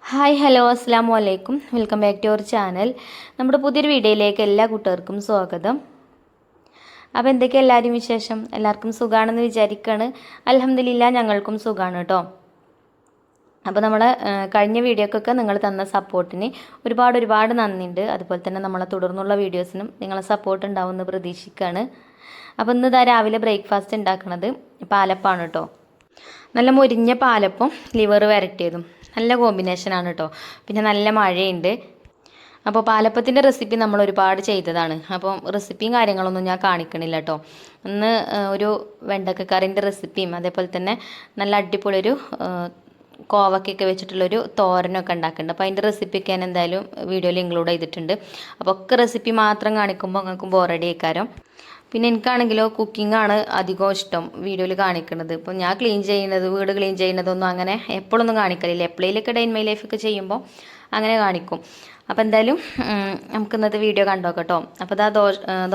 Hi hello അസ്സാം വലൈക്കും welcome back to our channel. നമ്മുടെ പുതിയൊരു വീഡിയോയിലേക്ക് എല്ലാ കൂട്ടുകാർക്കും സ്വാഗതം. അപ്പോൾ എന്തൊക്കെയാണ് എല്ലാവരും വിശേഷം? എല്ലാവർക്കും സുഖമാണെന്ന് വിചാരിക്കുകയാണ്. അൽഹംദുലില്ലാ ഞങ്ങൾക്കും സുഖമാണ് കേട്ടോ. അപ്പോൾ നമ്മളെ കഴിഞ്ഞ വീഡിയോക്കൊക്കെ നിങ്ങൾ തന്ന സപ്പോർട്ടിന് ഒരുപാട് നന്ദിയുണ്ട്. അതുപോലെ തന്നെ നമ്മളെ തുടർന്നുള്ള വീഡിയോസിനും നിങ്ങളെ സപ്പോർട്ട് ഉണ്ടാവുമെന്ന് പ്രതീക്ഷിക്കുകയാണ്. അപ്പോൾ ഇന്ന് ഇതാ രാവിലെ ബ്രേക്ക്ഫാസ്റ്റ് ഉണ്ടാക്കുന്നത് പാലപ്പാണ് കേട്ടോ. നല്ല മൊരിഞ്ഞ പാലപ്പം ലിവർ വരട്ടിയതും നല്ല കോമ്പിനേഷനാണ് കേട്ടോ. പിന്നെ നല്ല മഴയുണ്ട്. അപ്പോൾ പാലപ്പത്തിൻ്റെ റെസിപ്പി നമ്മൾ ഒരുപാട് ചെയ്തതാണ്. അപ്പം റെസിപ്പിയും കാര്യങ്ങളൊന്നും ഞാൻ കാണിക്കണില്ല കേട്ടോ. ഇന്ന് ഒരു വെണ്ടക്കക്കറിൻ്റെ റെസിപ്പിയും അതേപോലെ തന്നെ നല്ല അടിപൊളി ഒരു കോവക്കൊക്കെ വെച്ചിട്ടുള്ളൊരു തോരനൊക്കെ ഉണ്ടാക്കുന്നുണ്ട്. അപ്പോൾ അതിൻ്റെ റെസിപ്പിയൊക്കെ ഞാൻ എന്തായാലും വീഡിയോയിൽ ഇൻക്ലൂഡ് ചെയ്തിട്ടുണ്ട്. അപ്പോൾ ഒക്കെ റെസിപ്പി മാത്രം കാണിക്കുമ്പോൾ നിങ്ങൾക്ക് ബോറടി ആയിക്കാരം. പിന്നെ എനിക്കാണെങ്കിലോ കുക്കിംഗാണ് അധികം ഇഷ്ടം വീഡിയോയിൽ കാണിക്കുന്നത്. ഇപ്പോൾ ഞാൻ വീട് ക്ലീൻ ചെയ്യുന്നതൊന്നും അങ്ങനെ എപ്പോഴൊന്നും കാണിക്കലില്ല. എപ്പോഴേലൊക്കെ ഡേ ഇൻ മൈ ലൈഫൊക്കെ ചെയ്യുമ്പോൾ അങ്ങനെ കാണിക്കും. അപ്പോൾ എന്തായാലും നമുക്ക് ഇന്നത്തെ വീഡിയോ കണ്ടോക്കാം കേട്ടോ. അപ്പോൾ ഇതാ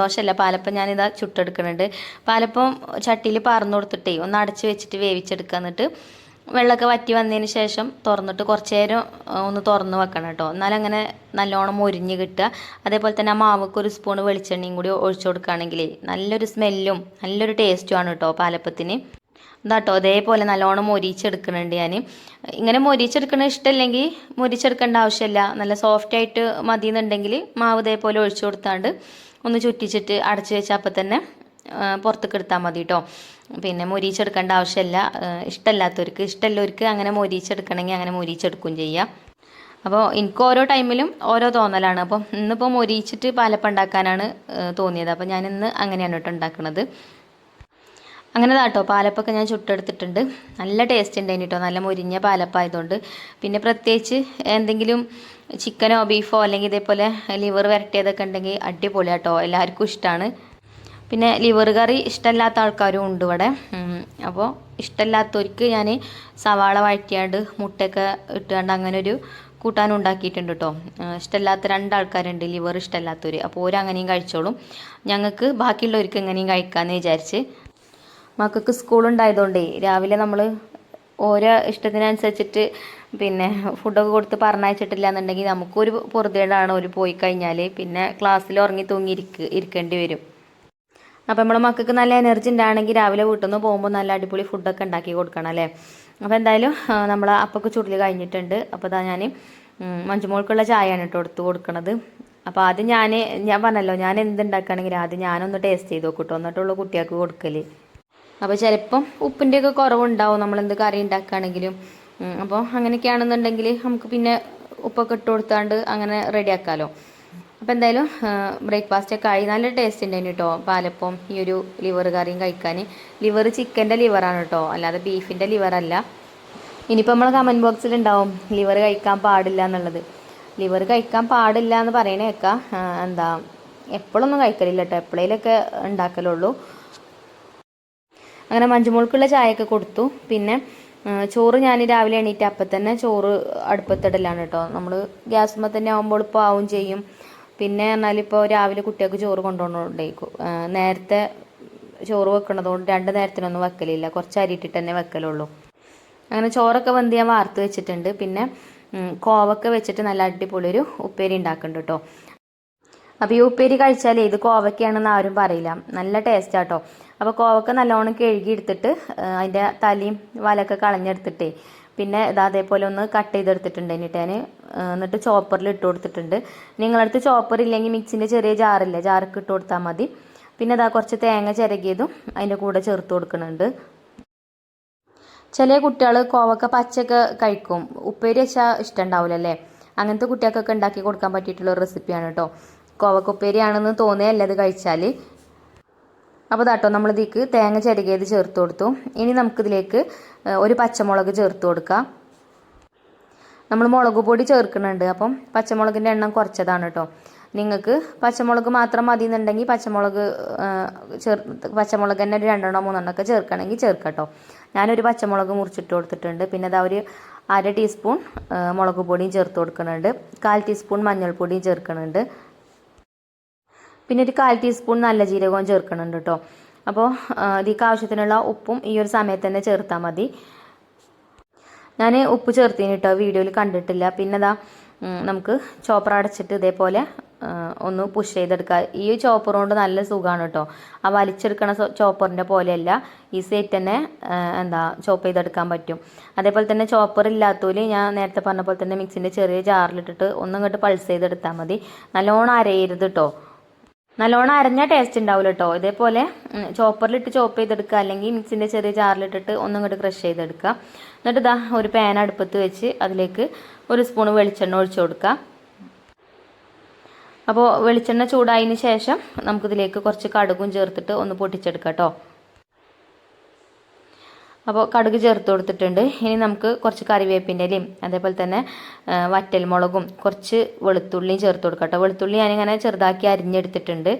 ദോശയല്ല പാലപ്പം ഞാനിതാ ചുട്ടെടുക്കുന്നുണ്ട്. പാലപ്പം ചട്ടിയിൽ പാർന്നു കൊടുത്തിട്ടേ ഒന്ന് അടച്ച് വെച്ചിട്ട് വേവിച്ചെടുക്കുക. എന്നിട്ട് വെള്ളമൊക്കെ വറ്റി വന്നതിന് ശേഷം തുറന്നിട്ട് കുറച്ച് നേരം ഒന്ന് തുറന്ന് വെക്കണം കേട്ടോ. എന്നാലങ്ങനെ നല്ലോണം മൊരിഞ്ഞ് കിട്ടുക. അതേപോലെ തന്നെ ആ മാവക്ക് ഒരു സ്പൂൺ വെളിച്ചെണ്ണയും കൂടി ഒഴിച്ചു കൊടുക്കുകയാണെങ്കിൽ നല്ലൊരു സ്മെല്ലും നല്ലൊരു ടേസ്റ്റുമാണ് കേട്ടോ പാലപ്പത്തിന്. ഇതാട്ടോ അതേപോലെ നല്ലോണം മൊരിച്ചെടുക്കുന്നുണ്ട് ഞാൻ. ഇങ്ങനെ മൊരിച്ചെടുക്കണ ഇഷ്ടമല്ലെങ്കിൽ മൊരിച്ചെടുക്കേണ്ട ആവശ്യമില്ല. നല്ല സോഫ്റ്റായിട്ട് മതി എന്നുണ്ടെങ്കിൽ മാവ് ഇതേപോലെ ഒഴിച്ചു കൊടുത്താണ്ട് ഒന്ന് ചുറ്റിച്ചിട്ട് അടച്ച് വെച്ചാൽ അപ്പം തന്നെ പുറത്തേക്ക് എടുത്താൽ മതി കേട്ടോ. പിന്നെ മൊരിച്ചെടുക്കേണ്ട ആവശ്യമില്ല. ഇഷ്ടമുള്ളവർക്ക് അങ്ങനെ മൊരിച്ചെടുക്കണമെങ്കിൽ അങ്ങനെ മൊരിച്ചെടുക്കുകയും ചെയ്യാം. അപ്പോൾ എനിക്ക് ഓരോ ടൈമിലും ഓരോ തോന്നലാണ്. അപ്പം ഇന്നിപ്പോൾ മൊരിച്ചിട്ട് പാലപ്പം ഉണ്ടാക്കാനാണ് തോന്നിയത്. അപ്പോൾ ഞാൻ ഇന്ന് അങ്ങനെയാണ് കേട്ടോ ഉണ്ടാക്കുന്നത്. അങ്ങനെ കേട്ടോ പാലപ്പൊക്കെ ഞാൻ ചുട്ടെടുത്തിട്ടുണ്ട്. നല്ല ടേസ്റ്റ് ഉണ്ടായിന് കേട്ടോ. നല്ല മൊരിഞ്ഞ പാലപ്പായതുകൊണ്ട്. പിന്നെ പ്രത്യേകിച്ച് എന്തെങ്കിലും ചിക്കനോ ബീഫോ അല്ലെങ്കിൽ ഇതേപോലെ ലിവർ വരട്ടിയതൊക്കെ ഉണ്ടെങ്കിൽ അടിപൊളിയാട്ടോ. എല്ലാവർക്കും ഇഷ്ടമാണ്. പിന്നെ ലിവർ കറി ഇഷ്ടമല്ലാത്ത ആൾക്കാരും ഉണ്ട് ഇവിടെ. അപ്പോൾ ഇഷ്ടമല്ലാത്തവർക്ക് ഞാൻ സവാള വഴറ്റിയാണ്ട് മുട്ടയൊക്കെ ഇട്ടുകൊണ്ട് അങ്ങനെ ഒരു കൂട്ടാനും ഉണ്ടാക്കിയിട്ടുണ്ട് കേട്ടോ. ഇഷ്ടമല്ലാത്ത രണ്ടാൾക്കാരുണ്ട് ലിവർ ഇഷ്ടമല്ലാത്തവർ. അപ്പോൾ ഓരങ്ങനെയും കഴിച്ചോളും. ഞങ്ങൾക്ക് ബാക്കിയുള്ളവർക്ക് എങ്ങനെയും കഴിക്കാമെന്ന് വിചാരിച്ച്. മക്കൾക്ക് സ്കൂളുണ്ടായതുകൊണ്ടേ രാവിലെ നമ്മൾ ഓരോ ഇഷ്ടത്തിനനുസരിച്ചിട്ട് പിന്നെ ഫുഡൊക്കെ കൊടുത്ത് പറഞ്ഞയച്ചിട്ടില്ല എന്നുണ്ടെങ്കിൽ നമുക്കൊരു പൊറുതേടാണ്. ഒരു പോയി കഴിഞ്ഞാൽ പിന്നെ ക്ലാസ്സിൽ ഉറങ്ങി തൂങ്ങി ഇരിക്കേണ്ടി വരും. അപ്പോൾ നമ്മുടെ മക്കൾക്ക് നല്ല എനർജി ഉണ്ടാണെങ്കിൽ രാവിലെ വീട്ടിൽ നിന്ന് പോകുമ്പോൾ നല്ല അടിപൊളി ഫുഡൊക്കെ ഉണ്ടാക്കി കൊടുക്കണം അല്ലേ. അപ്പോൾ എന്തായാലും നമ്മൾ അപ്പൊക്കെ ചുടൽ കഴിഞ്ഞിട്ടുണ്ട്. അപ്പോൾ അതാ ഞാൻ മഞ്ജുമോൾക്കുള്ള ചായയാണ് കേട്ടോ എടുത്ത് കൊടുക്കണത്. അപ്പോൾ ആദ്യം ഞാൻ പറഞ്ഞല്ലോ ഞാൻ എന്തുണ്ടാക്കുകയാണെങ്കിലും ആദ്യം ഞാനൊന്ന് ടേസ്റ്റ് ചെയ്ത് നോക്കൂട്ടോ. എന്നിട്ടുള്ള കുട്ടികൾക്ക് കൊടുക്കൽ. അപ്പോൾ ചിലപ്പം ഉപ്പിൻ്റെയൊക്കെ കുറവുണ്ടാവും നമ്മളെന്ത് കറി ഉണ്ടാക്കുകയാണെങ്കിലും. അപ്പോൾ അങ്ങനെയൊക്കെയാണെന്നുണ്ടെങ്കിൽ നമുക്ക് പിന്നെ ഉപ്പൊക്കെ ഇട്ട് കൊടുത്താണ്ട് അങ്ങനെ റെഡിയാക്കാമല്ലോ. അപ്പോൾ എന്തായാലും ബ്രേക്ക്ഫാസ്റ്റൊക്കെ ആയി. നല്ല ടേസ്റ്റ് ഉണ്ടായിരുന്നു കേട്ടോ പാലപ്പം ഈ ഒരു ലിവർ കറിയും കഴിക്കാൻ. ലിവർ ചിക്കൻ്റെ ലിവറാണ് കേട്ടോ, അല്ലാതെ ബീഫിൻ്റെ ലിവറല്ല. ഇനിയിപ്പോൾ നമ്മൾ കമൻറ്റ് ബോക്സിലുണ്ടാവും ലിവർ കഴിക്കാൻ പാടില്ല എന്നുള്ളത്. ലിവർ കഴിക്കാൻ പാടില്ല എന്ന് പറയണേക്കാം. എപ്പോഴൊന്നും കഴിക്കലില്ല കേട്ടോ, എപ്പോഴേലൊക്കെ ഉണ്ടാക്കലുള്ളൂ. അങ്ങനെ മഞ്ജുമോൾക്കുള്ള ചായയൊക്കെ കൊടുത്തു. പിന്നെ ചോറ് ഞാൻ രാവിലെ എണീറ്റ് അപ്പം തന്നെ ചോറ് അടുപ്പത്തിടലാണ് കേട്ടോ. നമ്മൾ ഗ്യാസുമ്മ തന്നെ ആകുമ്പോൾ ഇപ്പോൾ ആവും ചെയ്യും. പിന്നെ എന്നാലിപ്പോൾ രാവിലെ കുട്ടികൾക്ക് ചോറ് കൊണ്ടുപോകണോണ്ടേക്കും നേരത്തെ ചോറ് വെക്കണതുകൊണ്ട് 2 നേരത്തിനൊന്നും വെക്കലില്ല. കുറച്ച് അരിയിട്ടിട്ട് തന്നെ വെക്കലുള്ളൂ. അങ്ങനെ ചോറൊക്കെ വെന്ത് ഞാൻ വാർത്ത് വെച്ചിട്ടുണ്ട്. പിന്നെ കോവക്ക വെച്ചിട്ട് നല്ല അടിപൊളി ഒരു ഉപ്പേരി ഉണ്ടാക്കുന്നുണ്ട് കേട്ടോ. അപ്പോൾ ഈ ഉപ്പേരി കഴിച്ചാൽ ഇത് കോവക്കയാണെന്ന് ആരും പറയില്ല. നല്ല ടേസ്റ്റാട്ടോ. അപ്പോൾ കോവക്ക നല്ലോണം കഴുകി എടുത്തിട്ട് അതിൻ്റെ തലയും വലൊക്കെ കളഞ്ഞെടുത്തിട്ടേ പിന്നെ അതേപോലെ ഒന്ന് കട്ട് ചെയ്തെടുത്തിട്ടുണ്ട്. എന്നിട്ട് ചോപ്പറിൽ ഇട്ട് കൊടുത്തിട്ടുണ്ട്. നിങ്ങളടുത്ത് ചോപ്പർ ഇല്ലെങ്കിൽ മിക്സിൻ്റെ ചെറിയ ജാറില്ലേ, ജാർക്ക് ഇട്ട് കൊടുത്താൽ മതി. പിന്നെ കുറച്ച് തേങ്ങ ചിരകിയതും അതിൻ്റെ കൂടെ ചേർത്ത് കൊടുക്കുന്നുണ്ട്. ചില കുട്ടികൾ കോവക്ക പച്ചയൊക്കെ കഴിക്കും. ഉപ്പേരി വെച്ചാൽ ഇഷ്ടമുണ്ടാവില്ലല്ലേ. അങ്ങനത്തെ കുട്ടികൾക്കൊക്കെ ഉണ്ടാക്കി കൊടുക്കാൻ പറ്റിയിട്ടുള്ള റെസിപ്പിയാണ് കേട്ടോ. കോവക്ക ഉപ്പേരിയാണെന്ന് തോന്നിയല്ല ഇത് കഴിച്ചാൽ. അപ്പോൾ കേട്ടോ നമ്മളിതിലേക്ക് തേങ്ങ ചിരകിയത് ചേർത്ത് കൊടുത്തു. ഇനി നമുക്കിതിലേക്ക് ഒരു പച്ചമുളക് ചേർത്ത് കൊടുക്കാം. നമ്മൾ മുളക് പൊടി ചേർക്കുന്നുണ്ട്. അപ്പം പച്ചമുളകിൻ്റെ എണ്ണം കുറച്ചതാണ് കേട്ടോ. നിങ്ങൾക്ക് പച്ചമുളക് മാത്രം മതി എന്നുണ്ടെങ്കിൽ പച്ചമുളക് തന്നെ ഒരു 2 3 ഒക്കെ ചേർക്കണമെങ്കിൽ ചേർക്കാം കേട്ടോ. ഞാനൊരു പച്ചമുളക് മുറിച്ചിട്ട് കൊടുത്തിട്ടുണ്ട്. പിന്നെ ഒരു 1/2 ടീസ്പൂൺ മുളക് പൊടിയും ചേർത്ത് കൊടുക്കുന്നുണ്ട്. 1/4 ടീസ്പൂൺ മഞ്ഞൾപ്പൊടിയും ചേർക്കുന്നുണ്ട്. പിന്നെ ഒരു 1/4 ടീസ്പൂൺ നല്ല ജീരകവും ചേർക്കുന്നുണ്ട് കേട്ടോ. അപ്പോൾ ഇതിലേക്ക് ആവശ്യത്തിനുള്ള ഉപ്പും ഈ ഒരു സമയത്ത് തന്നെ ചേർത്താൽ മതി. ഞാൻ ഉപ്പ് ചേർത്തിന് കേട്ടോ, വീഡിയോയിൽ കണ്ടിട്ടില്ല. പിന്നെ ഇതാ നമുക്ക് ചോപ്പർ അടച്ചിട്ട് ഇതേപോലെ ഒന്ന് പുഷ് ചെയ്തെടുക്കുക. ഈ ചോപ്പർ കൊണ്ട് നല്ല സുഖമാണ് കേട്ടോ. ആ വലിച്ചെടുക്കണ ചോപ്പറിൻ്റെ പോലെയല്ല, ഈസി ആയിട്ട് തന്നെ ചോപ്പ് ചെയ്തെടുക്കാൻ പറ്റും. അതേപോലെ തന്നെ ചോപ്പർ ഇല്ലാത്തവർ ഞാൻ നേരത്തെ പറഞ്ഞ പോലെ തന്നെ മിക്സിൻ്റെ ചെറിയ ജാറിലിട്ടിട്ട് ഒന്നിങ്ങോട്ട് പൾസ് ചെയ്തെടുത്താൽ മതി. നല്ലോണം അരയരുത് കേട്ടോ, നല്ലോണം അരഞ്ഞാൽ ടേസ്റ്റ് ഉണ്ടാവില്ല കേട്ടോ. ഇതേപോലെ ചോപ്പറിലിട്ട് ചോപ്പ് ചെയ്തെടുക്കുക, അല്ലെങ്കിൽ മിക്സിൻ്റെ ചെറിയ ജാറിലിട്ടിട്ട് ഒന്നിങ്ങോട്ട് ക്രഷ് ചെയ്തെടുക്കുക. എന്നിട്ട് ഇതാ ഒരു പാൻ അടുപ്പത്ത് വെച്ച് അതിലേക്ക് 1 സ്പൂൺ വെളിച്ചെണ്ണ ഒഴിച്ചു കൊടുക്കുക. അപ്പോൾ വെളിച്ചെണ്ണ ചൂടായതിന് ശേഷം നമുക്കിതിലേക്ക് കുറച്ച് കടുകും ചേർത്തിട്ട് ഒന്ന് പൊട്ടിച്ചെടുക്കാം കേട്ടോ. അപ്പോൾ കടുക് ചേർത്ത് കൊടുത്തിട്ടുണ്ട്. ഇനി നമുക്ക് കുറച്ച് കറിവേപ്പിൻ്റെ ഇലയും അതേപോലെ തന്നെ വറ്റൽമുളകും കുറച്ച് വെളുത്തുള്ളിയും ചേർത്ത് കൊടുക്കാം കേട്ടോ. വെളുത്തുള്ളി ഞാനിങ്ങനെ ചെറുതാക്കി അരിഞ്ഞെടുത്തിട്ടുണ്ട്.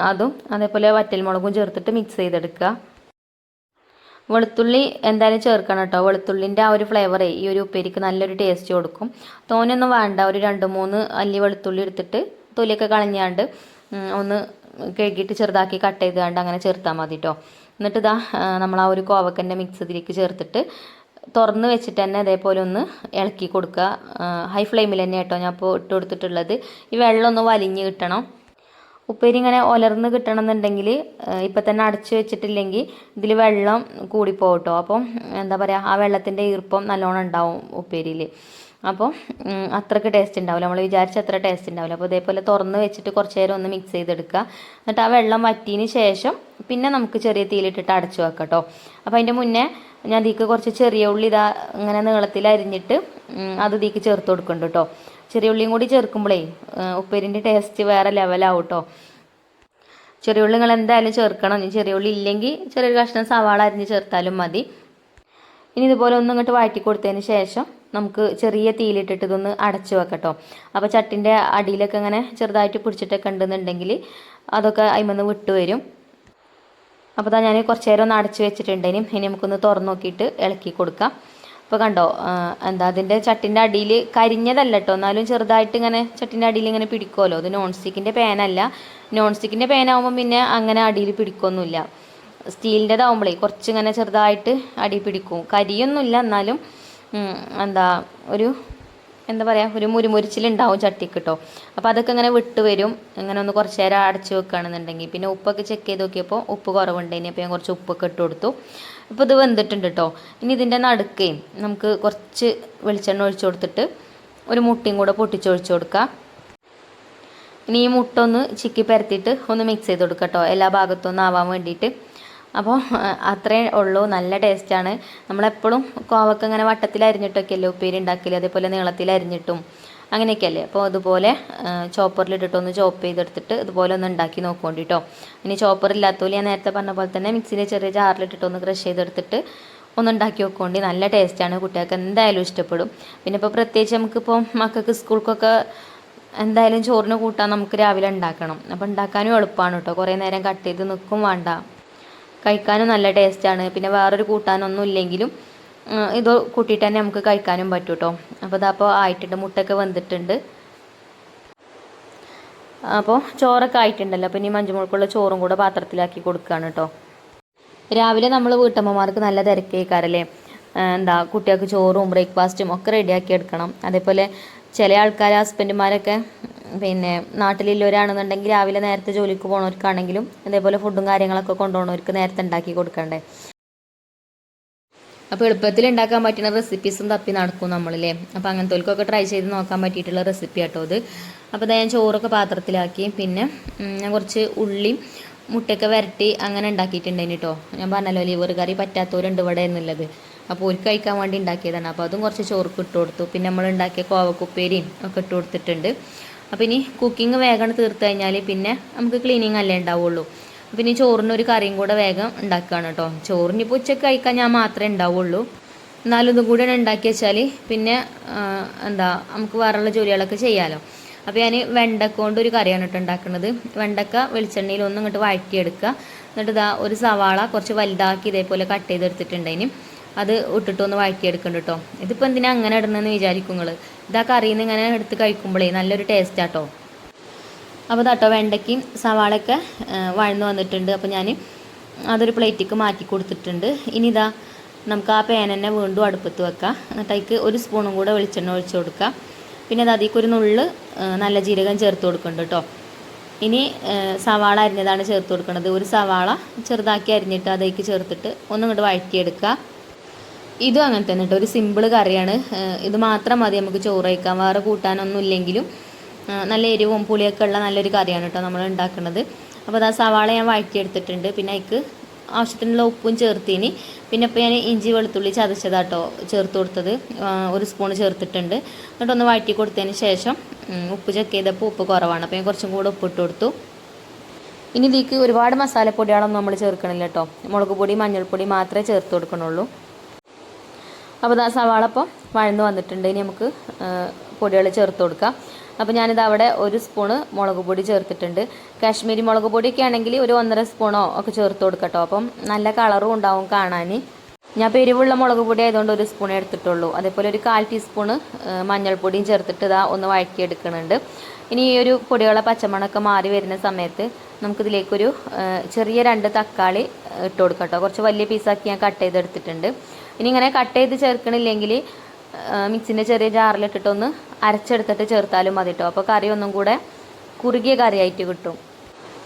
അതും അതേപോലെ വറ്റൽമുളകും ചേർത്തിട്ട് മിക്സ് ചെയ്തെടുക്കുക. വെളുത്തുള്ളി എന്തായാലും ചേർക്കണം കേട്ടോ. വെളുത്തുള്ളിൻ്റെ ആ ഒരു ഫ്ലേവറേ ഈ ഒരു ഉപ്പേരിക്ക് നല്ലൊരു ടേസ്റ്റ് കൊടുക്കും. തോനെയൊന്നും വേണ്ട, ഒരു 2-3 അല്ലി വെളുത്തുള്ളി എടുത്തിട്ട് തൊലിയൊക്കെ കളഞ്ഞാണ്ട് ഒന്ന് കഴുകിയിട്ട് ചെറുതാക്കി കട്ട് ചെയ്താണ്ട് അങ്ങനെ ചേർത്താൽ മതി കേട്ടോ. എന്നിട്ട് ഇതാ നമ്മൾ ആ ഒരു കോവക്കൻ്റെ മിക്സ് ഇതിലേക്ക് ചേർത്തിട്ട് തുറന്ന് വെച്ചിട്ട് തന്നെ അതേപോലെ ഒന്ന് ഇളക്കി കൊടുക്കുക. ഹൈ ഫ്ലെയിമിൽ തന്നെ കേട്ടോ ഞാൻ ഇപ്പോൾ ഇട്ട് കൊടുത്തിട്ടുള്ളത്. ഈ വെള്ളം ഒന്ന് വലിഞ്ഞ് കിട്ടണം. ഉപ്പേരി ഇങ്ങനെ ഒലർന്ന് കിട്ടണമെന്നുണ്ടെങ്കിൽ ഇപ്പം തന്നെ അടച്ചു വെച്ചിട്ടില്ലെങ്കിൽ ഇതിൽ വെള്ളം കൂടിപ്പോകും കേട്ടോ. അപ്പം എന്താ പറയുക, ആ വെള്ളത്തിൻ്റെ ഈർപ്പം നല്ലോണം ഉണ്ടാവും ഉപ്പേരിയിൽ. അപ്പോൾ അത്രയ്ക്ക് ടേസ്റ്റ് ഉണ്ടാവില്ല, നമ്മൾ വിചാരിച്ച അത്ര ടേസ്റ്റ് ഉണ്ടാവില്ല. അപ്പോൾ ഇതേപോലെ തുറന്ന് വെച്ചിട്ട് കുറച്ച് നേരം ഒന്ന് മിക്സ് ചെയ്തെടുക്കുക. എന്നിട്ട് ആ വെള്ളം വറ്റിയതിന് ശേഷം പിന്നെ നമുക്ക് ചെറിയ തീയിലിട്ടിട്ട് അടച്ചു വെക്കാം കേട്ടോ. അപ്പോൾ അതിൻ്റെ മുന്നേ ഞാൻ ഇതിലേക്ക് കുറച്ച് ചെറിയ ഉള്ളി ഇതാ ഇങ്ങനെ നീളത്തിൽ അരിഞ്ഞിട്ട് അത് ഇതിലേക്ക് ചേർത്ത് കൊടുക്കുന്നുണ്ട് കേട്ടോ. ചെറിയ ഉള്ളിയും കൂടി ചേർക്കുമ്പോഴേ ഉപ്പേരിൻ്റെ ടേസ്റ്റ് വേറെ ലെവലാവും കേട്ടോ. ചെറിയ ഉള്ളി നിങ്ങൾ എന്തായാലും ചേർക്കണം. ഇനി ചെറിയ ഉള്ളി ഇല്ലെങ്കിൽ ചെറിയൊരു കഷ്ണം സവാള അരിഞ്ഞ് ചേർത്താലും മതി. ഇനി ഇതുപോലെ ഒന്ന് ഇങ്ങോട്ട് വഴറ്റി കൊടുത്തതിന് ശേഷം നമുക്ക് ചെറിയ തീയിലിട്ടിട്ട് ഇതൊന്ന് അടച്ചു വെക്കട്ടോ. അപ്പോൾ ചട്ടിൻ്റെ അടിയിലൊക്കെ ഇങ്ങനെ ചെറുതായിട്ട് പിടിച്ചിട്ടൊക്കെ ഉണ്ടെന്നുണ്ടെങ്കിൽ അതൊക്കെ അതിമെന്ന് വിട്ട് വരും. അപ്പോൾ അതാ ഞാൻ കുറച്ച് നേരം ഒന്ന് അടച്ചു വെച്ചിട്ടുണ്ടെങ്കിലും ഇനി നമുക്കൊന്ന് തുറന്ന് നോക്കിയിട്ട് ഇളക്കി കൊടുക്കാം. അപ്പോൾ കണ്ടോ അതിൻ്റെ ചട്ടിൻ്റെ അടിയിൽ കരിഞ്ഞതല്ല കേട്ടോ, എന്നാലും ചെറുതായിട്ട് ഇങ്ങനെ ചട്ടിൻ്റെ അടിയിൽ ഇങ്ങനെ പിടിക്കുമല്ലോ. ഇത് നോൺ സ്റ്റിക്കിൻ്റെ പാനല്ല. നോൺ സ്റ്റിക്കിൻ്റെ പാനാകുമ്പം പിന്നെ അങ്ങനെ അടിയിൽ പിടിക്കൊന്നുമില്ല. സ്റ്റീലിൻ്റെതാവുമ്പോഴേ കുറച്ച് ഇങ്ങനെ ചെറുതായിട്ട് അടി പിടിക്കും. കരിയൊന്നുമില്ല, എന്നാലും ഒരു എന്താ പറയുക, ഒരു മുരിച്ചിലുണ്ടാവും ചട്ടിക്ക് കേട്ടോ. അപ്പോൾ അതൊക്കെ ഇങ്ങനെ വിട്ട് വരും. ഇങ്ങനെ ഒന്ന് കുറച്ച് നേരം അടച്ച് വെക്കുകയാണെന്നുണ്ടെങ്കിൽ. പിന്നെ ഉപ്പൊക്കെ ചെക്ക് ചെയ്ത് നോക്കിയപ്പോൾ ഉപ്പ് കുറവുണ്ടായിനി. അപ്പോൾ ഞാൻ കുറച്ച് ഉപ്പൊക്കെ ഇട്ട് കൊടുത്തു. ഇപ്പോൾ ഇത് വെന്തിട്ടുണ്ട് കേട്ടോ. ഇനി ഇതിൻ്റെ നടുക്കേ നമുക്ക് കുറച്ച് വെളിച്ചെണ്ണ ഒഴിച്ചു കൊടുത്തിട്ട് ഒരു മുട്ടയും കൂടെ പൊട്ടിച്ചൊഴിച്ച് കൊടുക്കുക. ഇനി ഈ മുട്ട ഒന്ന് ചിക്കി പരത്തിയിട്ട് ഒന്ന് മിക്സ് ചെയ്ത് കൊടുക്കുക കേട്ടോ, എല്ലാ ഭാഗത്തും ഒന്ന് ആവാൻ വേണ്ടിയിട്ട്. അപ്പോൾ അത്രേ ഉള്ളൂ, നല്ല ടേസ്റ്റാണ്. നമ്മളെപ്പോഴും കോവക്ക ഇങ്ങനെ വട്ടത്തിൽ അല്ലേ ഉപ്പേരി ഉണ്ടാക്കില്ലേ, അതേപോലെ നീളത്തിൽ അരിഞ്ഞിട്ടും അങ്ങനെയൊക്കെയല്ലേ. അപ്പോൾ അതുപോലെ ചോപ്പറിലിട്ടിട്ടൊന്ന് ചോപ്പ് ചെയ്തെടുത്തിട്ട് ഇതുപോലെ ഒന്ന് ഉണ്ടാക്കി നോക്കുകൊണ്ടിട്ടോ. ഇനി ചോപ്പർ ഇല്ലാത്തപോലെ ഞാൻ നേരത്തെ പറഞ്ഞ പോലെ തന്നെ മിക്സിയിലെ ചെറിയ ജാറിലിട്ടിട്ടൊന്ന് ക്രഷ് ചെയ്തെടുത്തിട്ട് ഒന്ന് ഉണ്ടാക്കി നോക്കുകൊണ്ട് നല്ല ടേസ്റ്റാണ്. കുട്ടികൾക്ക് എന്തായാലും ഇഷ്ടപ്പെടും. പിന്നെ ഇപ്പോൾ പ്രത്യേകിച്ച് നമുക്കിപ്പോൾ മക്കൾക്ക് സ്കൂൾക്കൊക്കെ എന്തായാലും ചോറിന് കൂട്ടാൻ നമുക്ക് രാവിലെ ഉണ്ടാക്കണം. അപ്പോൾ ഉണ്ടാക്കാനും എളുപ്പമാണ് കേട്ടോ. കുറേ നേരം കട്ട് ചെയ്ത് നിൽക്കും വേണ്ട, കഴിക്കാനും നല്ല ടേസ്റ്റാണ്. പിന്നെ വേറൊരു കൂട്ടാനൊന്നും ഇല്ലെങ്കിലും ഇത് കൂട്ടിയിട്ട് തന്നെ നമുക്ക് കഴിക്കാനും പറ്റും കേട്ടോ. അപ്പോൾ ഇതപ്പോൾ ആയിട്ടുണ്ട്, മുട്ടയൊക്കെ വെന്തിട്ടുണ്ട്. അപ്പോൾ ചോറൊക്കെ ആയിട്ടുണ്ടല്ലോ. അപ്പോൾ ഇനി മഞ്ജുമോൾക്കുള്ള ചോറും കൂടെ പാത്രത്തിലാക്കി കൊടുക്കുകയാണ് കേട്ടോ. രാവിലെ നമ്മൾ വീട്ടമ്മമാർക്ക് നല്ല തിരക്കേക്കാരല്ലേ, കുട്ടികൾക്ക് ചോറും ബ്രേക്ക്ഫാസ്റ്റും ഒക്കെ റെഡിയാക്കി എടുക്കണം. അതേപോലെ ചില ആൾക്കാർ ഹസ്ബൻഡുമാരൊക്കെ പിന്നെ നാട്ടിലുള്ളവരാണെന്നുണ്ടെങ്കിൽ രാവിലെ നേരത്തെ ജോലിക്ക് പോകുന്നവർക്കാണെങ്കിലും അതേപോലെ ഫുഡും കാര്യങ്ങളൊക്കെ കൊണ്ടുപോകുന്നവർക്ക് നേരത്തെ ഉണ്ടാക്കി കൊടുക്കണ്ടേ. അപ്പോൾ എളുപ്പത്തിൽ ഉണ്ടാക്കാൻ പറ്റുന്ന റെസിപ്പീസും തപ്പി നടക്കും നമ്മളില്ലേ. അപ്പോൾ അങ്ങനത്തെവർക്കൊക്കെ ട്രൈ ചെയ്ത് നോക്കാൻ പറ്റിയിട്ടുള്ള റെസിപ്പി കേട്ടോ ഇത്. അപ്പോൾ ഞാൻ ചോറൊക്കെ പാത്രത്തിലാക്കി. പിന്നെ ഞാൻ കുറച്ച് ഉള്ളിയും മുട്ടയൊക്കെ വരട്ടി അങ്ങനെ ഉണ്ടാക്കിയിട്ടുണ്ടായിന് കേട്ടോ. ഞാൻ പറഞ്ഞല്ലോ ലിവർ കറി പറ്റാത്തവരുണ്ട് ഇവിടെ എന്നുള്ളത്. അപ്പോൾ ഒരു കഴിക്കാൻ വേണ്ടി ഉണ്ടാക്കിയതാണ്. അപ്പോൾ അതും കുറച്ച് ചോർക്ക് ഇട്ട് കൊടുത്തു. പിന്നെ നമ്മൾ ഉണ്ടാക്കിയ കോവക്കുപ്പേരിയും ഒക്കെ ഇട്ട് കൊടുത്തിട്ടുണ്ട്. അപ്പോൾ ഇനി കുക്കിംഗ് വേഗം തീർത്ത് കഴിഞ്ഞാൽ പിന്നെ നമുക്ക് ക്ലീനിങ് അല്ലേ ഉണ്ടാവുള്ളൂ. പിന്നെ ഈ ചോറിനൊരു കറിയും കൂടെ വേഗം ഉണ്ടാക്കുകയാണ് കേട്ടോ. ചോറിനിപ്പോൾ ഉച്ചയ്ക്ക് കഴിക്കാൻ ഞാൻ മാത്രമേ ഉണ്ടാവുള്ളൂ. എന്നാലും ഇതും കൂടെ ഉണ്ടാക്കി വെച്ചാൽ പിന്നെ നമുക്ക് വേറെയുള്ള ജോലികളൊക്കെ ചെയ്യാമല്ലോ. അപ്പോൾ ഞാൻ വെണ്ടക്ക കൊണ്ട് ഒരു കറിയാണ് കേട്ടോ ഉണ്ടാക്കുന്നത്. വെണ്ടക്ക വെളിച്ചെണ്ണയിൽ ഒന്നും ഇങ്ങോട്ട് വഴറ്റിയെടുക്കുക. എന്നിട്ട് ഇതാ ഒരു സവാള കുറച്ച് വലുതാക്കി ഇതേപോലെ കട്ട് ചെയ്തെടുത്തിട്ടുണ്ടതിന് അത് ഇട്ടിട്ടൊന്ന് വഴറ്റിയെടുക്കുന്നുണ്ട് കേട്ടോ. ഇതിപ്പോൾ എന്തിനാ അങ്ങനെ ഇടണമെന്ന് വിചാരിക്കും നിങ്ങൾ. ഇതാ കറിയിൽ നിന്ന് ഇങ്ങനെ എടുത്ത് കഴിക്കുമ്പോഴേ നല്ലൊരു ടേസ്റ്റാട്ടോ. അപ്പോൾ ഇതാട്ടോ വെണ്ടയ്ക്കും സവാളയൊക്കെ വഴന്ന് വന്നിട്ടുണ്ട്. അപ്പോൾ ഞാൻ അതൊരു പ്ലേറ്റിക്ക് മാറ്റി കൊടുത്തിട്ടുണ്ട്. ഇനി ഇതാ നമുക്ക് ആ പാൻ തന്നെ വീണ്ടും അടുപ്പത്ത് വെക്കാം. എന്നിട്ട് അതിലേക്ക് 1 സ്പൂണും കൂടെ വെളിച്ചെണ്ണ ഒഴിച്ച് കൊടുക്കുക. പിന്നെ അത് അതിലേക്ക് ഒരു നുള്ള് നല്ല ജീരകം ചേർത്ത് കൊടുക്കുന്നുണ്ട് കേട്ടോ. ഇനി സവാള അരിഞ്ഞതാണ് ചേർത്ത് കൊടുക്കുന്നത്. ഒരു സവാള ചെറുതാക്കി അരിഞ്ഞിട്ട് അതിലേക്ക് ചേർത്തിട്ട് ഒന്നും ഇങ്ങോട്ട് വഴറ്റിയെടുക്കുക. ഇതും അങ്ങനെ തന്നെ കേട്ടോ, ഒരു സിമ്പിൾ കറിയാണ്. ഇത് മാത്രം മതി നമുക്ക് ചോറ് കഴിക്കാൻ, വേറെ കൂട്ടാനൊന്നും ഇല്ലെങ്കിലും നല്ല എരിവും പുളിയൊക്കെ ഉള്ള നല്ലൊരു കറിയാണ് കേട്ടോ നമ്മൾ ഉണ്ടാക്കുന്നത്. അപ്പോൾ അത് ആ സവാള ഞാൻ വഴറ്റിയെടുത്തിട്ടുണ്ട്. പിന്നെ അതിലേക്ക് ആവശ്യത്തിനുള്ള ഉപ്പും ചേർത്തിന്. പിന്നെ ഇപ്പോൾ ഞാൻ ഇഞ്ചി വെളുത്തുള്ളി ചതച്ചതാട്ടോ ചേർത്ത് കൊടുത്തത്, 1 സ്പൂൺ ചേർത്തിട്ടുണ്ട്. എന്നിട്ടൊന്ന് വഴറ്റി കൊടുത്തതിന് ശേഷം ഉപ്പ് ചെക്ക് ചെയ്തപ്പോൾ ഉപ്പ് കുറവാണ്, അപ്പോൾ ഞാൻ കുറച്ചും കൂടെ ഉപ്പിട്ട് കൊടുത്തു. ഇനി ഇതിലേക്ക് ഒരുപാട് മസാലപ്പൊടികളൊന്നും നമ്മൾ ചേർക്കണില്ല കേട്ടോ, മുളക് പൊടി മഞ്ഞൾപ്പൊടി മാത്രമേ ചേർത്ത് കൊടുക്കണുള്ളൂ. അപ്പോൾ ആ സവാള ഇപ്പോൾ വഴന്ന് വന്നിട്ടുണ്ട്. ഇനി നമുക്ക് പൊടികൾ ചേർത്ത് കൊടുക്കാം. അപ്പോൾ ഞാനിത് അവിടെ 1 സ്പൂണ് മുളക് പൊടി ചേർത്തിട്ടുണ്ട്. കാശ്മീരി മുളക് പൊടിയൊക്കെ ആണെങ്കിൽ ഒരു 1.5 സ്പൂണോ ഒക്കെ ചേർത്ത് കൊടുക്കട്ടോ, അപ്പം നല്ല കളറും ഉണ്ടാവും കാണാൻ. ഞാൻ ഇപ്പോൾ എരിവുള്ള മുളക് പൊടി ആയതുകൊണ്ട് 1 സ്പൂൺ എടുത്തിട്ടുള്ളൂ. അതേപോലെ ഒരു 1/4 ടീസ്പൂണ് മഞ്ഞൾപ്പൊടിയും ചേർത്തിട്ട് ഇതാ ഒന്ന് വഴറ്റിയെടുക്കുന്നുണ്ട്. ഇനി ഈ ഒരു പൊടികളെ പച്ചമണമൊക്കെ മാറി വരുന്ന സമയത്ത് നമുക്കിതിലേക്കൊരു ചെറിയ 2 തക്കാളി ഇട്ട് കൊടുക്കാം കേട്ടോ. കുറച്ച് വലിയ പീസാക്കി ഞാൻ കട്ട് ചെയ്തെടുത്തിട്ടുണ്ട്. ഇനി ഇങ്ങനെ കട്ട് ചെയ്ത് ചേർക്കണില്ലെങ്കിൽ മിക്സിൻ്റെ ചെറിയ ജാറിലിട്ടിട്ടൊന്ന് അരച്ചെടുത്തിട്ട് ചേർത്താലും മതി കേട്ടോ. അപ്പോൾ കറി ഒന്നും കൂടെ കുറുകിയ കറിയായിട്ട് കിട്ടും.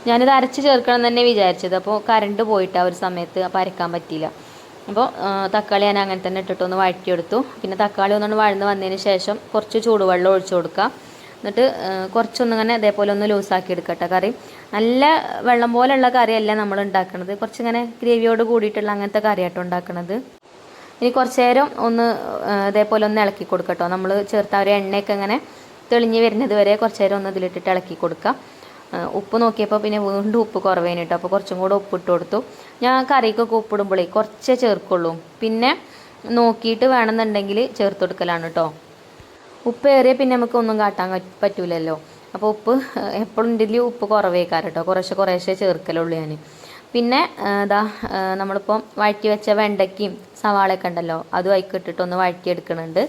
ഞാനിത് അരച്ച് ചേർക്കണം തന്നെ വിചാരിച്ചത്, അപ്പോൾ കറണ്ട് പോയിട്ട് ആ ഒരു സമയത്ത് അപ്പോൾ അരക്കാൻ പറ്റിയില്ല. അപ്പോൾ തക്കാളി ഞാൻ അങ്ങനെ തന്നെ ഇട്ടിട്ടൊന്ന് വഴറ്റിയെടുത്തു. പിന്നെ തക്കാളി ഒന്നുകൊണ്ട് വഴന്ന് വന്നതിന് ശേഷം കുറച്ച് ചൂടുവെള്ളം ഒഴിച്ചു കൊടുക്കുക. എന്നിട്ട് കുറച്ചൊന്നിങ്ങനെ ഇതേപോലെ ഒന്ന് ലൂസാക്കി എടുക്കട്ടെ. കറി നല്ല വെള്ളം പോലെയുള്ള കറിയല്ല നമ്മൾ ഉണ്ടാക്കുന്നത്, കുറച്ചിങ്ങനെ ഗ്രേവിയോട് കൂടിയിട്ടുള്ള അങ്ങനത്തെ കറിയാട്ടോ ഉണ്ടാക്കുന്നത്. ഇനി കുറച്ച് നേരം ഒന്ന് ഇതേപോലെ ഒന്ന് ഇളക്കി കൊടുക്കട്ടോ. നമ്മൾ ചേർത്ത ഒരു എണ്ണയൊക്കെ ഇങ്ങനെ തെളിഞ്ഞ് വരുന്നത് വരെ കുറച്ച് നേരം ഒന്ന് ഇതിലിട്ടിട്ട് ഇളക്കി കൊടുക്കുക. ഉപ്പ് നോക്കിയപ്പോൾ പിന്നെ വീണ്ടും ഉപ്പ് കുറവേന് കേട്ടോ, അപ്പോൾ കുറച്ചും കൂടെ ഉപ്പിട്ട് കൊടുത്തു. ഞാൻ കറിക്കൊക്കെ ഉപ്പിടുമ്പോഴേ കുറച്ചേ ചേർക്കുള്ളൂ, പിന്നെ നോക്കിയിട്ട് വേണമെന്നുണ്ടെങ്കിൽ ചേർത്ത് കൊടുക്കലാണ് കേട്ടോ. ഉപ്പ് ഏറിയ പിന്നെ നമുക്ക് ഒന്നും കാട്ടാൻ പറ്റൂലല്ലോ. അപ്പോൾ ഉപ്പ് എപ്പോഴും ഇതിൽ ഉപ്പ് കുറവേക്കാറ് കേട്ടോ, കുറേശ്ശെ ചേർക്കലുള്ളൂ ഞാൻ. പിന്നെ നമ്മളിപ്പോൾ വഴറ്റി വെച്ച വെണ്ടയ്ക്കയും സവാളയൊക്കെ ഉണ്ടല്ലോ, അതും അതിക്കിട്ടിട്ടൊന്ന് വഴറ്റിയെടുക്കുന്നുണ്ട്.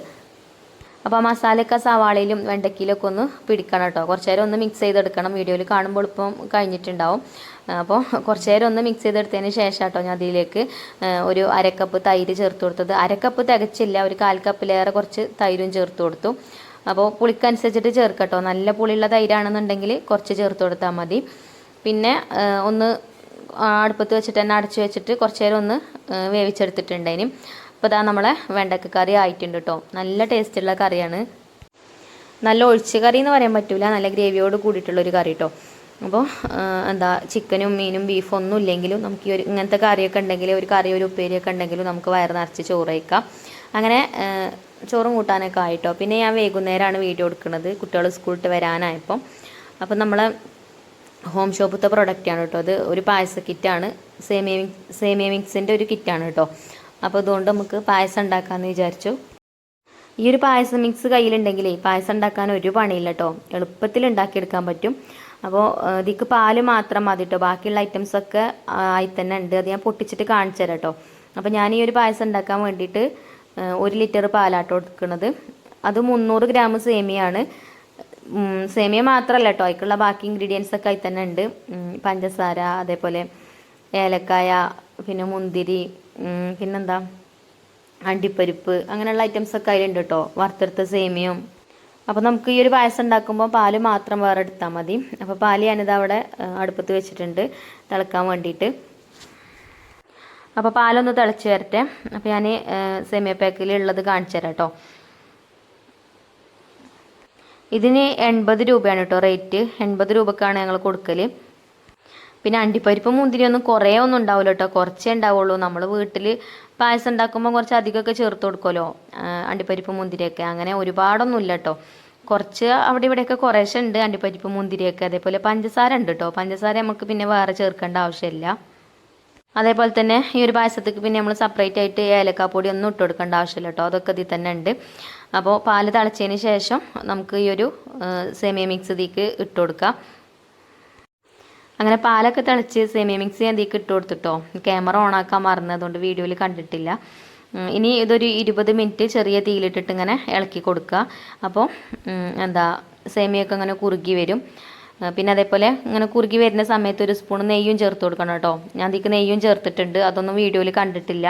അപ്പോൾ മസാലയൊക്കെ സവാളയിലും വെണ്ടയ്ക്കയിലൊക്കെ ഒന്ന് പിടിക്കണം കേട്ടോ. കുറച്ച് നേരം ഒന്ന് മിക്സ് ചെയ്തെടുക്കണം. വീഡിയോയിൽ കാണുമ്പോൾ ഇപ്പം കഴിഞ്ഞിട്ടുണ്ടാവും. അപ്പോൾ കുറച്ച് നേരം ഒന്ന് മിക്സ് ചെയ്തെടുത്തതിന് ശേഷം കേട്ടോ ഞാൻ അതിലേക്ക് ഒരു 1/2 കപ്പ് തൈര് ചേർത്ത് കൊടുത്തത്. 1/2 കപ്പ് തികച്ചില്ല, ഒരു 1/4 കപ്പിലേറെ കുറച്ച് തൈരും ചേർത്ത് കൊടുത്തു. അപ്പോൾ പുളിക്കനുസരിച്ചിട്ട് ചേർക്കട്ടോ. നല്ല പുളിയുള്ള തൈരാണെന്നുണ്ടെങ്കിൽ കുറച്ച് ചേർത്ത് കൊടുത്താൽ മതി. പിന്നെ ഒന്ന് അടുപ്പത്ത് വെച്ചിട്ട് തന്നെ അടച്ച് വെച്ചിട്ട് കുറച്ച് നേരം ഒന്ന് വേവിച്ചെടുത്തിട്ടുണ്ടേന്. അപ്പോൾ ഇതാ നമ്മളെ വെണ്ടക്ക കറി ആയിട്ടുണ്ട് കേട്ടോ. നല്ല ടേസ്റ്റുള്ള കറിയാണ്. നല്ല ഒഴിച്ച് കറി എന്ന് പറയാൻ പറ്റില്ല, നല്ല ഗ്രേവിയോട് കൂടിയിട്ടുള്ളൊരു കറി കേട്ടോ. അപ്പോൾ ചിക്കനും മീനും ബീഫും ഒന്നും ഇല്ലെങ്കിലും നമുക്ക് ഈ ഒരു ഇങ്ങനത്തെ കറിയൊക്കെ ഉണ്ടെങ്കിൽ, ഒരു കറി ഒരു ഉപ്പേരിയൊക്കെ ഉണ്ടെങ്കിലും നമുക്ക് വയറ് നിറച്ച് ചോറ് കഴിക്കാം. അങ്ങനെ ചോറും കൂട്ടാനൊക്കെ ആയിട്ടോ. പിന്നെ ഞാൻ വൈകുന്നേരമാണ് വീഡിയോ എടുക്കുന്നത്, കുട്ടികൾ സ്കൂളിട്ട് വരാനായപ്പം. അപ്പം നമ്മളെ ഹോം ഷോപ്പത്തെ പ്രൊഡക്റ്റാണ് കേട്ടോ. അത് ഒരു പായസ കിറ്റാണ്, സേമിയ മിക്സിൻ്റെ ഒരു കിറ്റാണ് കേട്ടോ. അപ്പോൾ അതുകൊണ്ട് നമുക്ക് പായസം ഉണ്ടാക്കാമെന്ന് വിചാരിച്ചു. ഈ ഒരു പായസം മിക്സ് കയ്യിലുണ്ടെങ്കിലേ പായസം ഉണ്ടാക്കാൻ ഒരു പണിയില്ല കേട്ടോ, എളുപ്പത്തിൽ ഉണ്ടാക്കിയെടുക്കാൻ പറ്റും. അപ്പോൾ ഇതിക്ക് പാല് മാത്രം മതി കേട്ടോ, ബാക്കിയുള്ള ഐറ്റംസൊക്കെ ആയി തന്നെ ഉണ്ട്. അത് ഞാൻ പൊട്ടിച്ചിട്ട് കാണിച്ചു തരാം കേട്ടോ. അപ്പോൾ ഞാൻ ഈ ഒരു പായസം ഉണ്ടാക്കാൻ വേണ്ടിയിട്ട് 1 ലിറ്റർ പാലാട്ടോ എടുക്കുന്നത്. അത് 300 ഗ്രാം സേമിയാണ്. സേമിയ മാത്രമല്ല കേട്ടോ, അതിലേക്കുള്ള ബാക്കി ഇൻഗ്രീഡിയൻസ് ഒക്കെ ആയി തന്നെ ഉണ്ട്. പഞ്ചസാര, അതേപോലെ ഏലക്കായ, പിന്നെ മുന്തിരി, പിന്നെന്താ അണ്ടിപ്പരിപ്പ്, അങ്ങനെയുള്ള ഐറ്റംസൊക്കെ അതിലുണ്ട് കേട്ടോ, വറുത്തെടുത്ത സേമിയയും. അപ്പോൾ നമുക്ക് ഈ ഒരു പായസം ഉണ്ടാക്കുമ്പോൾ പാല് മാത്രം വേറെ എടുത്താൽ മതി. അപ്പോൾ പാല് ഞാനിത് അവിടെ അടുപ്പത്ത് വെച്ചിട്ടുണ്ട് തിളക്കാൻ വേണ്ടിയിട്ട്. അപ്പോൾ പാലൊന്ന് തിളച്ച് വരട്ടെ. അപ്പോൾ ഞാൻ സേമിയ പാക്കിലുള്ളത് കാണിച്ചു തരാം കേട്ടോ. ഇതിന് 80 രൂപയാണ് കേട്ടോ റേറ്റ്. 80 രൂപക്കാണ് ഞങ്ങൾ കൊടുക്കൽ. പിന്നെ അണ്ടിപ്പരിപ്പ് മുന്തിരി ഒന്നും കുറേ ഒന്നും ഉണ്ടാവില്ല കേട്ടോ, കുറച്ചേ ഉണ്ടാവുള്ളൂ. നമ്മൾ വീട്ടിൽ പായസം ഉണ്ടാക്കുമ്പോൾ കുറച്ച് അധികമൊക്കെ ചേർത്ത് കൊടുക്കുമല്ലോ അണ്ടിപ്പരിപ്പ് മുന്തിരിയൊക്കെ. അങ്ങനെ ഒരുപാടൊന്നും ഇല്ല കേട്ടോ, കുറച്ച് അവിടെ ഇവിടെയൊക്കെ കുറേശ്ശെ ഉണ്ട് അണ്ടിപ്പരിപ്പ് മുന്തിരിയൊക്കെ. അതേപോലെ പഞ്ചസാര ഉണ്ട് കേട്ടോ, പഞ്ചസാര നമുക്ക് പിന്നെ വേറെ ചേർക്കേണ്ട ആവശ്യമില്ല. അതേപോലെ തന്നെ ഈ ഒരു പായസത്തേക്ക് പിന്നെ നമ്മൾ സെപ്പറേറ്റ് ആയിട്ട് ഏലക്കാപ്പൊടി ഒന്നും ഇട്ട് കൊടുക്കേണ്ട ആവശ്യമില്ല കേട്ടോ, അതൊക്കെ ഇതിൽ തന്നെ ഉണ്ട്. അപ്പോൾ പാല് തിളച്ചതിന് ശേഷം നമുക്ക് ഈ ഒരു സേമിയ മിക്സ് ഇതിലേക്ക് ഇട്ട് കൊടുക്കാം. അങ്ങനെ പാലൊക്കെ തിളച്ച് സേമിയ മിക്സ് ഞാൻ ഇതിലേക്ക് ഇട്ട് കൊടുത്തിട്ടോ. ക്യാമറ ഓണാക്കാൻ മറന്നതുകൊണ്ട് വീഡിയോയിൽ കണ്ടിട്ടില്ല. ഇനി ഇതൊരു 20 മിനിറ്റ് ചെറിയ തീയിലിട്ടിട്ട് ഇങ്ങനെ ഇളക്കി കൊടുക്കുക. അപ്പോൾ സേമിയൊക്കെ ഇങ്ങനെ കുറുകി വരും. പിന്നെ അതേപോലെ ഇങ്ങനെ കുറുകി വരുന്ന സമയത്ത് 1 സ്പൂൺ നെയ്യും ചേർത്ത് കൊടുക്കണം കേട്ടോ. ഞാൻ ഇതിലേക്ക് നെയ്യും ചേർത്തിട്ടുണ്ട്, അതൊന്നും വീഡിയോയിൽ കണ്ടിട്ടില്ല.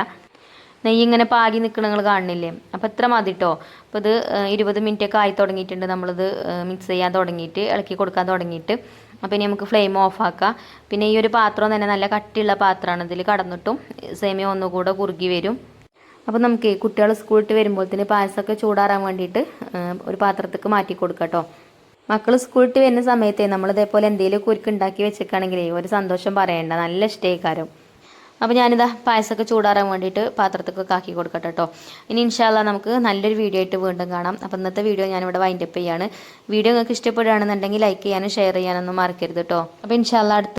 നെയ്യ് ഇങ്ങനെ പാകി നിൽക്കണ നിങ്ങൾ കാണുന്നില്ലേ. അപ്പോൾ ഇത്ര മതി കേട്ടോ. അപ്പോൾ ഇത് 20 മിനിറ്റൊക്കെ ആയി തുടങ്ങിയിട്ടുണ്ട്. നമ്മളിത് മിക്സ് ചെയ്യാൻ തുടങ്ങിയിട്ട്, ഇളക്കി കൊടുക്കാൻ തുടങ്ങിയിട്ട്. അപ്പോൾ ഇനി നമുക്ക് ഫ്ലെയിം ഓഫ് ആക്കാം. പിന്നെ ഈ ഒരു പാത്രം തന്നെ നല്ല കട്ടിയുള്ള പാത്രമാണ്. ഇതിൽ കടന്നിട്ടും സേമിയ ഒന്നുകൂടെ കുറുകി വരും. അപ്പോൾ നമുക്ക് കുട്ടികൾ സ്കൂളിട്ട് വരുമ്പോഴത്തേന് പായസമൊക്കെ ചൂടാറാൻ വേണ്ടിയിട്ട് ഒരു പാത്രത്തേക്ക് മാറ്റി കൊടുക്കാം കേട്ടോ. മക്കൾ സ്കൂളിട്ട് വരുന്ന സമയത്തെ നമ്മളിതേപോലെ എന്തെങ്കിലും കുരുക്ക് ഉണ്ടാക്കി വെച്ചേക്കാണെങ്കിലേ ഒരു സന്തോഷം പറയണ്ട, നല്ല ഇഷ്ടമായിക്കാരം. അപ്പോൾ ഞാനിതാ പായസമൊക്കെ ചൂടാറാൻ വേണ്ടിയിട്ട് പാത്രത്തേക്കൊക്കെ ആക്കി കൊടുക്കട്ടെ കേട്ടോ. ഇനി ഇൻഷാല്ലാ നമുക്ക് നല്ലൊരു വീഡിയോ ആയിട്ട് വീണ്ടും കാണാം. അപ്പോൾ ഇന്നത്തെ വീഡിയോ ഞാനിവിടെ വൈൻഡപ്പ് ചെയ്യാണ്. വീഡിയോ നിങ്ങൾക്ക് ഇഷ്ടപ്പെടുകയാണെന്നുണ്ടെങ്കിൽ ലൈക്ക് ചെയ്യാനും ഷെയർ ചെയ്യാനൊന്നും മറക്കരുത് കേട്ടോ. അപ്പോൾ ഇൻഷാല്ലാ അടുത്ത